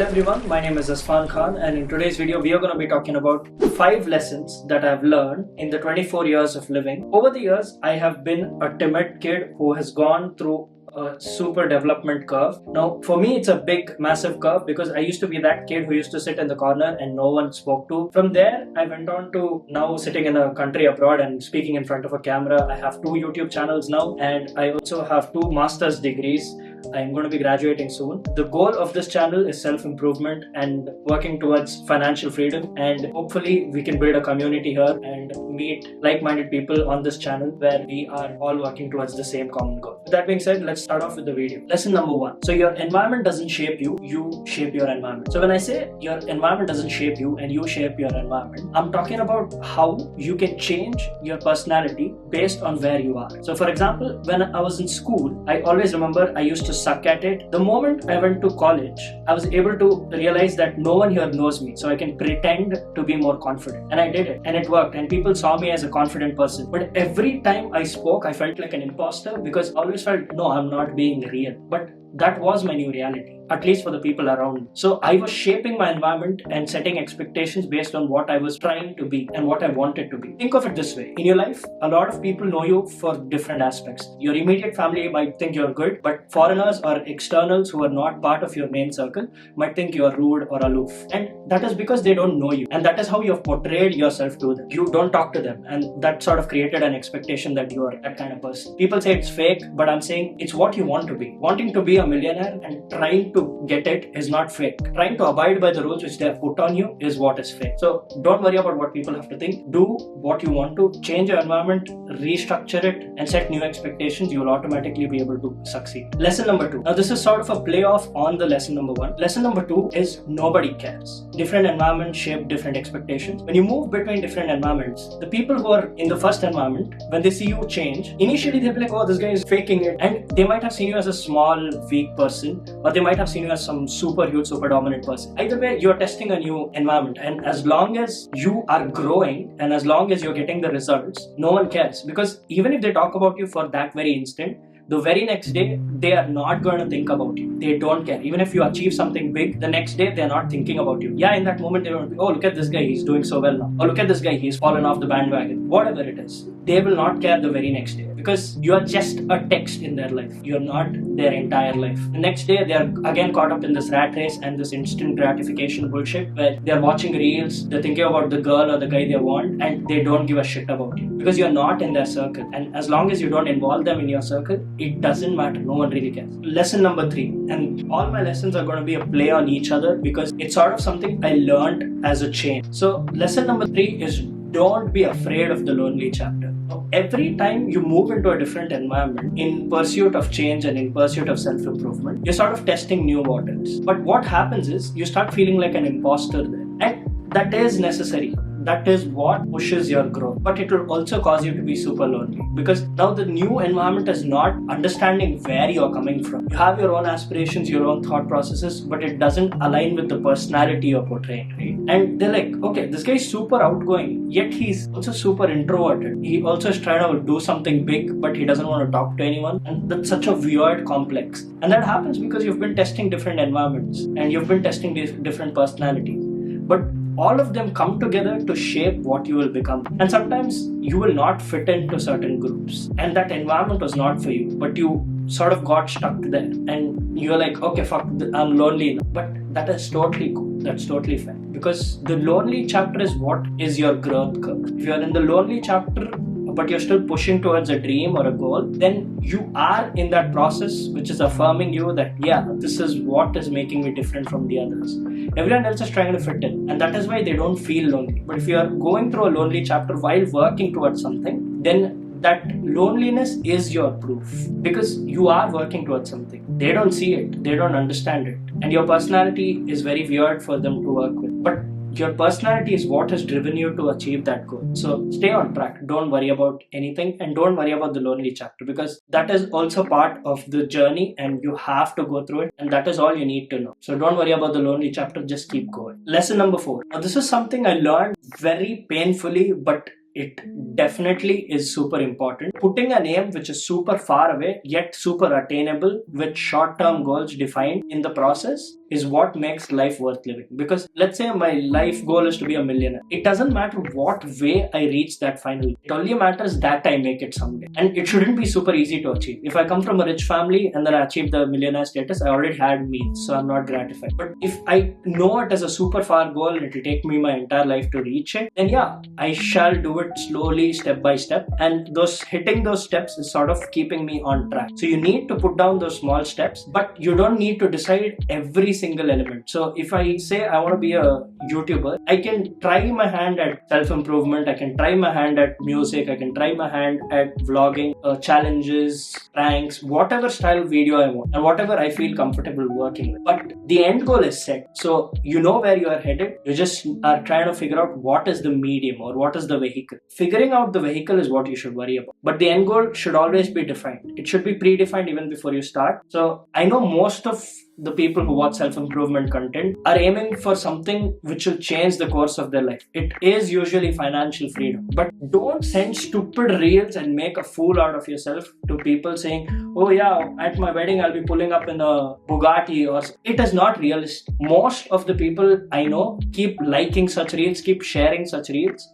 Hello everyone, my name is Asfan Khan, and in today's video we are going to be talking about 5 lessons that I've learned in the 24 years of living. Over the years, I have been a timid kid who has gone through a super development curve. Now for me it's a big massive curve because I used to be that kid who used to sit in the corner and no one spoke to. From there I went on to now sitting in a country abroad and speaking in front of a camera. I have 2 YouTube channels now, and I also have 2 master's degrees. I'm going to be graduating soon. The goal of this channel is self-improvement and working towards financial freedom, and hopefully we can build a community here and meet like-minded people on this channel where we are all working towards the same common goal. With that being said, let's start off with the video. Lesson number 1. So your environment doesn't shape you, you shape your environment. So when I say your environment doesn't shape you and you shape your environment, I'm talking about how you can change your personality based on where you are. So for example, when I was in school, I always remember I used to suck at it. The moment I went to college, I was able to realize that no one here knows me, so I can pretend to be more confident. And I did it, and it worked, and people saw me as a confident person. But every time I spoke, I felt like an imposter because I always felt, no, I'm not being real. But that was my new reality, at least for the people around me. So I was shaping my environment and setting expectations based on what I was trying to be and what I wanted to be. Think of it this way. In your life, a lot of people know you for different aspects. Your immediate family might think you're good, but foreigners or externals who are not part of your main circle might think you're rude or aloof. And that is because they don't know you. And that is how you have portrayed yourself to them. You don't talk to them. And that sort of created an expectation that you are that kind of person. People say it's fake, but I'm saying it's what you want to be. Wanting to be a millionaire and trying to get it is not fake. Trying to abide by the rules which they have put on you is what is fake. So don't worry about what people have to think. Do what you want to. Change your environment, restructure it, and set new expectations. You will automatically be able to succeed. Lesson number 2. Now this is sort of a playoff on the lesson number 1. Lesson number 2 is nobody cares. Different environments shape different expectations. When you move between different environments, the people who are in the first environment, when they see you change, initially they'll be like, oh, this guy is faking it. And they might have seen you as a small, weak person, or they might have seen you as some super huge, super dominant person. Either way, you're testing a new environment, and as long as you are growing and as long as you're getting the results, no one cares. Because even if they talk about you for that very instant, the very next day, they are not going to think about you. They don't care. Even if you achieve something big, the next day, they're not thinking about you. Yeah, in that moment, they will be, oh, look at this guy, he's doing so well now. Or look at this guy, he's fallen off the bandwagon. Whatever it is, they will not care the very next day because you are just a text in their life. You're not their entire life. The next day, they are again caught up in this rat race and this instant gratification bullshit where they're watching reels, they're thinking about the girl or the guy they want, and they don't give a shit about you because you're not in their circle. And as long as you don't involve them in your circle, it doesn't matter. No one really cares. Lesson number 3, and all my lessons are going to be a play on each other because it's sort of something I learned as a chain. So lesson number 3 is don't be afraid of the lonely chapter. Every time you move into a different environment in pursuit of change and in pursuit of self-improvement, you're sort of testing new waters. But what happens is you start feeling like an imposter there. And that is necessary. That is what pushes your growth. But it will also cause you to be super lonely because now the new environment is not understanding where you are coming from. You have your own aspirations, your own thought processes, but it doesn't align with the personality you're portraying, right? And they're like, okay, this guy is super outgoing, yet he's also super introverted. He also is trying to do something big, but he doesn't want to talk to anyone. And that's such a weird complex. And that happens because you've been testing different environments and you've been testing different personalities. But all of them come together to shape what you will become. And sometimes you will not fit into certain groups. And that environment was not for you, but you sort of got stuck there. And you're like, okay, fuck, I'm lonely now. But that is totally cool. That's totally fine. Because the lonely chapter is what is your growth curve. If you're in the lonely chapter, but you're still pushing towards a dream or a goal, then you are in that process which is affirming you that, yeah, this is what is making me different from the others. Everyone else is trying to fit in, and that is why they don't feel lonely. But if you are going through a lonely chapter while working towards something, then that loneliness is your proof because you are working towards something. They don't see it, they don't understand it, and your personality is very weird for them to work with. But your personality is what has driven you to achieve that goal. So stay on track. Don't worry about anything and don't worry about the lonely chapter because that is also part of the journey and you have to go through it, and that is all you need to know. So don't worry about the lonely chapter. Just keep going. Lesson number 4. Now this is something I learned very painfully, but it definitely is super important. Putting an aim which is super far away yet super attainable with short-term goals defined in the process is what makes life worth living. Because let's say my life goal is to be a millionaire. It doesn't matter what way I reach that final. It only matters that I make it someday. And it shouldn't be super easy to achieve. If I come from a rich family and then I achieve the millionaire status, I already had means, so I'm not gratified. But if I know it as a super far goal and it will take me my entire life to reach it, then yeah, I shall do it slowly, step by step. And hitting those steps is sort of keeping me on track. So you need to put down those small steps, but you don't need to decide every single element. So if I say I want to be a YouTuber, I can try my hand at self-improvement, I can try my hand at music, I can try my hand at vlogging, challenges, pranks, whatever style video I want and whatever I feel comfortable working with. But the end goal is set. So you know where you are headed. You just are trying to figure out what is the medium or what is the vehicle. Figuring out the vehicle is what you should worry about. But the end goal should always be defined. It should be predefined even before you start. So I know most of the people who watch self-improvement content are aiming for something which will change the course of their life. It is usually financial freedom. But don't send stupid reels and make a fool out of yourself to people saying, oh yeah, at my wedding I'll be pulling up in a Bugatti or... It is not realistic. Most of the people I know keep liking such reels, keep sharing such reels,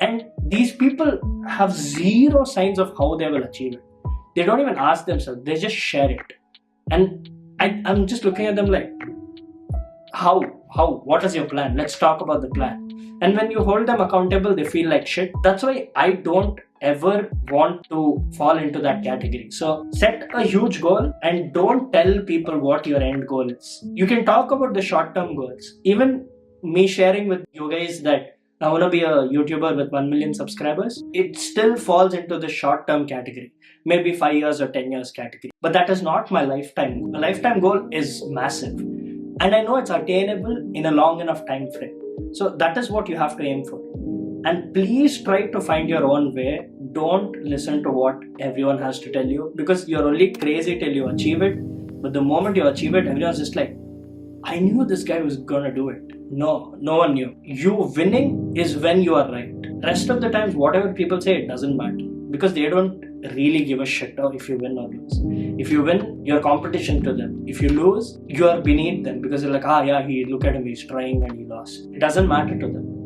and these people have zero signs of how they will achieve it. They don't even ask themselves, they just share it. And I'm just looking at them like, how? What is your plan? Let's talk about the plan. And when you hold them accountable, they feel like shit. That's why I don't ever want to fall into that category. So set a huge goal and don't tell people what your end goal is. You can talk about the short-term goals. Even me sharing with you guys that I want to be a YouTuber with 1 million subscribers, it still falls into the short-term category. Maybe 5 years or 10 years category. But that is not my lifetime goal. My lifetime goal is massive. And I know it's attainable in a long enough time frame. So that is what you have to aim for. And please try to find your own way. Don't listen to what everyone has to tell you, because you're only crazy till you achieve it. But the moment you achieve it, everyone's just like, I knew this guy was gonna do it. No one knew. You winning is when you are right. Rest of the times, whatever people say, it doesn't matter, because they don't really give a shit if you win or lose. If you win, you're competition to them. If you lose, you are beneath them, because they're like, look at him, he's trying and he lost. It doesn't matter to them.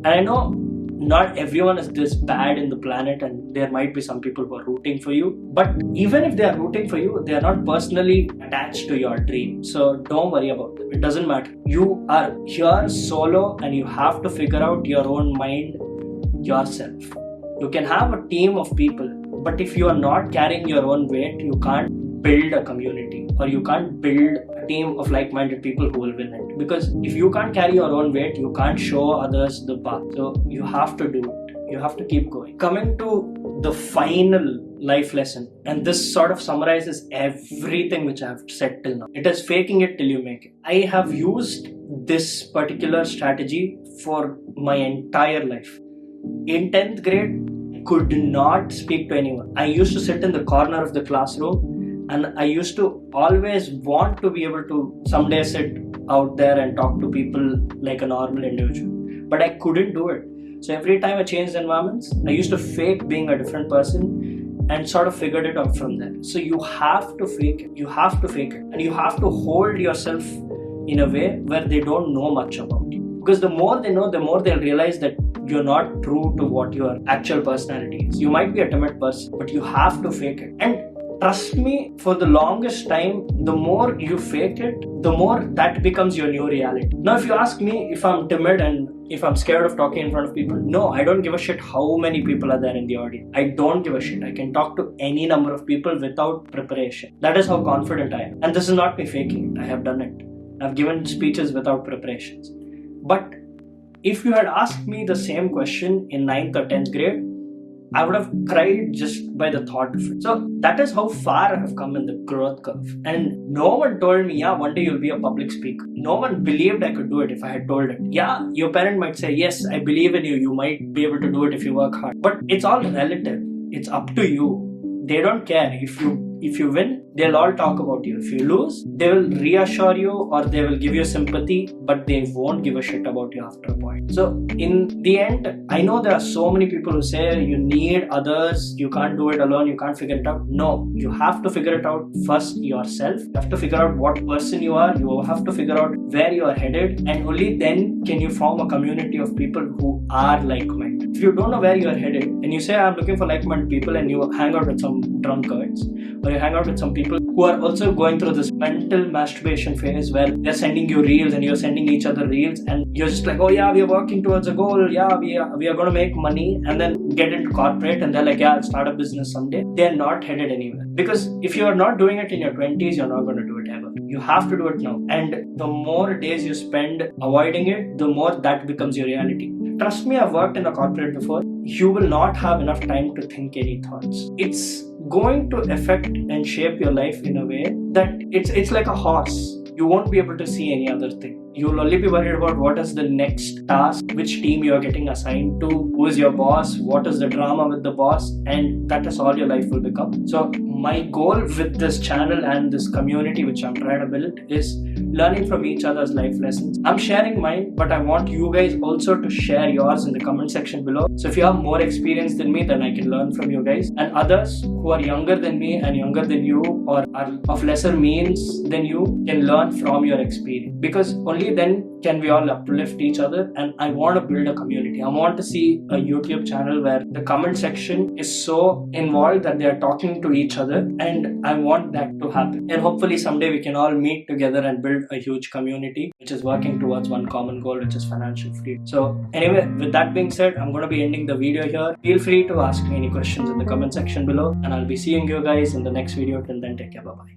And I know not everyone is this bad in the planet, and there might be some people who are rooting for you. But even if they are rooting for you, they are not personally attached to your dream. So don't worry about them. It doesn't matter. You are here solo and you have to figure out your own mind yourself. You can have a team of people, but if you are not carrying your own weight, you can't build a community, or you can't build a team of like-minded people who will win it. Because if you can't carry your own weight, you can't show others the path. So you have to do it. You have to keep going. Coming to the final life lesson, and this sort of summarizes everything which I have said till now. It is faking it till you make it. I have used this particular strategy for my entire life. In 10th grade, could not speak to anyone. I used to sit in the corner of the classroom, and I used to always want to be able to someday sit out there and talk to people like a normal individual. But I couldn't do it. So every time I changed environments, I used to fake being a different person and sort of figured it out from there. So you have to fake it. You have to fake it. And you have to hold yourself in a way where they don't know much about you. Because the more they know, the more they'll realize that you're not true to what your actual personality is. You might be a timid person, but you have to fake it. And trust me, for the longest time, the more you fake it, the more that becomes your new reality. Now, if you ask me if I'm timid and if I'm scared of talking in front of people, no, I don't give a shit how many people are there in the audience. I don't give a shit. I can talk to any number of people without preparation. That is how confident I am. And this is not me faking it. I have done it. I've given speeches without preparations. But if you had asked me the same question in 9th or 10th grade, I would have cried just by the thought of it. So that is how far I have come in the growth curve. And no one told me, one day you'll be a public speaker. No one believed I could do it if I had told it. Yeah, your parent might say, yes, I believe in you. You might be able to do it if you work hard. But it's all relative. It's up to you. They don't care. If you win, they'll all talk about you. If you lose, they will reassure you or they will give you sympathy, but they won't give a shit about you after a point. So in the end, I know there are so many people who say you need others, you can't do it alone, you can't figure it out. No, you have to figure it out first yourself. You have to figure out what person you are, you have to figure out where you are headed, and only then can you form a community of people who are like-minded. If you don't know where you are headed and you say I'm looking for like-minded people and you hang out with some drunkards or you hang out with some people who are also going through this mental masturbation phase where they're sending you reels and you're sending each other reels and you're just like, oh yeah, we are working towards a goal, yeah, we are going to make money, and then get into corporate and they're like, yeah, I'll start a business someday. They're not headed anywhere, because if you are not doing it in your 20s, you're not going to do it ever. You have to do it now, and the more days you spend avoiding it, the more that becomes your reality. Trust me, I've worked in a corporate before. You will not have enough time to think any thoughts. It's going to affect and shape your life in a way that it's like a horse. You won't be able to see any other thing. You'll only be worried about what is the next task, which team you're getting assigned to, who is your boss, what is the drama with the boss, and that is all your life will become. So my goal with this channel and this community which I'm trying to build is learning from each other's life lessons. I'm sharing mine, but I want you guys also to share yours in the comment section below. So if you have more experience than me, then I can learn from you guys. And others who are younger than me and younger than you or are of lesser means than you can learn from your experience, because only then can we all uplift each other. And I want to build a community. I want to see a YouTube channel where the comment section is so involved that they are talking to each other, and I want that to happen. And hopefully someday we can all meet together and build a huge community which is working towards one common goal, which is financial freedom. So anyway, with that being said, I'm going to be ending the video here. Feel free to ask me any questions in the comment section below, and I'll be seeing you guys in the next video. Till then, take care. Bye bye.